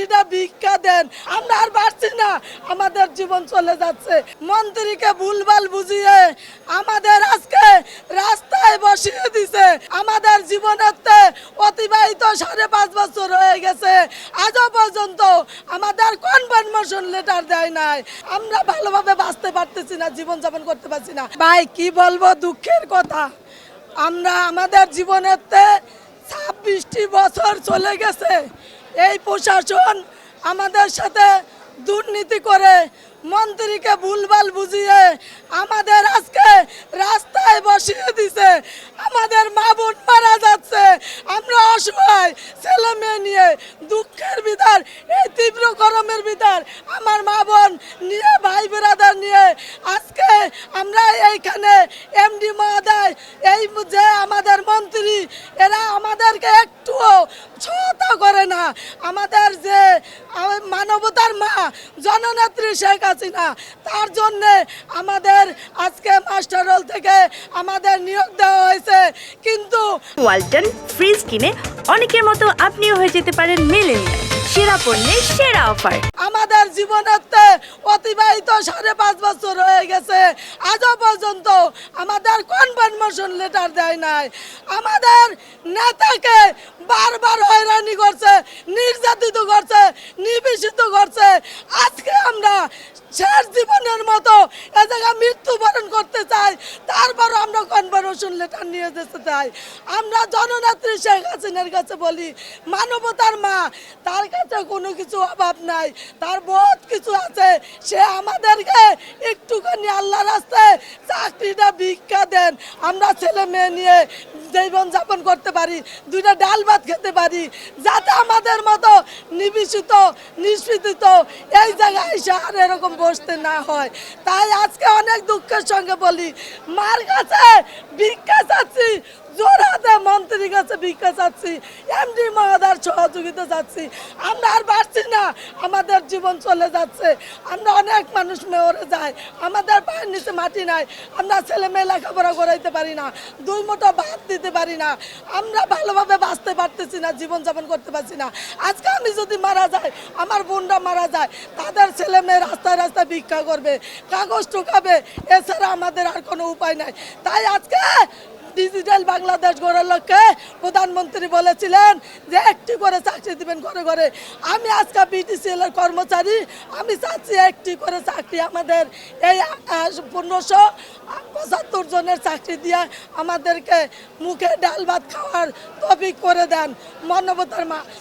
চাকরিটা ভিক্ষা দেন, আমরা আর পারছি না, আমাদের জীবন চলে যাচ্ছে। মন্ত্রীকে ভুলভাল বুঝিয়ে আমাদের আজকে রাস্তায় বসিয়ে দিছে। আমাদের জীবনেতে অতিবাহিত 5.5 বছর হয়ে গেছে, আজও পর্যন্ত আমাদের কনফার্মেশন লেটার দেয় নাই। আমরা ভালোভাবে বাঁচতে পারতেছি না, জীবনযাপন করতে পারছি না। ভাই কি বলবো, দুঃখের কথা, আমরা আমাদের জীবনেতে 26টি বছর চলে গেছে। এই প্রশাসন আমাদের সাথে দুর্নীতি করে মন্ত্রীকে ভুলভাল বুঝিয়ে আমাদের আজকে রাস্তায় বসিয়ে দিছে। আমাদের মা বোন মারা যাচ্ছে, আমরা অসহায় ছেলে মেয়ে নিয়ে দুঃখের ভিতর, এই তীব্র গরমের ভিতর আমার মা বোন নিয়ে ভাই বেরাদার নিয়ে আজকে আমরা এইখানে এমডি মহোদয়, এই যে আমাদের মন্ত্রী, এরা আমাদেরকে একটুও সহায়তা করে না। আমাদের যে মানবতার মা জননেত্রী শেখ হাসিনা, তার জন্যে আমাদের আজকে মাস্টার রোল থেকে আমাদের নিয়োগ দেওয়া হয়েছে। কিন্তু ওয়ালটন ফ্রিজ কিনে অনেকের মতো আপনিও হয়ে যেতে পারেন মিলেনিয়াল। সেরা পণ্যের সেরা অফার। আমাদের জীবনেতে অতিবাহিত 5.5 বছর হয়ে গেছে, আজও পর্যন্ত আমাদের কনফার্মেশন লেটার দেয় নাই। আমাদের নেতাকে বারবার হয়রানি করছে, নির্যাতিত করছে, নিবেশিত করছে। আজকে আমরা শেষ জীবনের মতো এ জায়গায় মৃত্যুবরণ করতে চাই, তারপরও আমরা কনফার্মেশন লেটার নিয়ে যেতে চাই। আমরা জননেত্রী শেখ হাসিনার কাছে বলি, মানবতার মা, তার কাছে কোনো কিছু অভাব নাই, তার বহুত কিছু আছে। সে আমাদেরকে একটুখানি আল্লাহ রাস্তায় চাকরিটা ভিক্ষা দেন, আমরা ছেলে মেয়ে নিয়ে জীবন যাপন করতে পারি, দুইটা ডাল ভাত খেতে পারি, যাতে আমাদের মতো নিবেশিত নিষ্পেষিত এই জায়গায় এসে আর এরকম বসতে না হয়। তাই আজকে অনেক দুঃখের সঙ্গে বলি, মার কাছে ভিক্ষা চাচ্ছি, জোড়াতে মন্ত্রীর কাছে ভিক্ষা চাচ্ছি, এমডি মহোদয়ের সহযোগিতা চাচ্ছি। আমরা আর পারছি না, আমাদের জীবন চলে যাচ্ছে। আমরা অনেক মানুষ মরে যায়, আমাদের পায়ের নিচে মাটি নাই, আমরা ছেলে মেয়ে লেখাপড়া করাইতে পারি না, 2 মুঠো ভাত দিতে পারি না, আমরা ভালোভাবে বাঁচতে পারতেছি না, জীবনযাপন করতে পারছি না। আজকে আমি যদি মারা যাই, আমার বোনরা মারা যায়, তাদের ছেলে মেয়ে রাস্তায় রাস্তায় ভিক্ষা করবে, কাগজ ঠুকাবে, এছাড়া আমাদের আর কোনো উপায় নাই। তাই আজকে ডিজিটাল বাংলাদেশ গড়ার লক্ষ্যে প্রধানমন্ত্রী বলেছিলেন যে 1টি করে চাকরি দিবেন ঘরে ঘরে। আমি আজকে বিটিসিএল এর কর্মচারী, আমি চাচ্ছি 1টি করে চাকরি আমাদের এই 1575 জনের চাকরি দিয়ে আমাদেরকে মুখে ডাল ভাত খাওয়ার তৌফিক করে দেন মানবতার মা।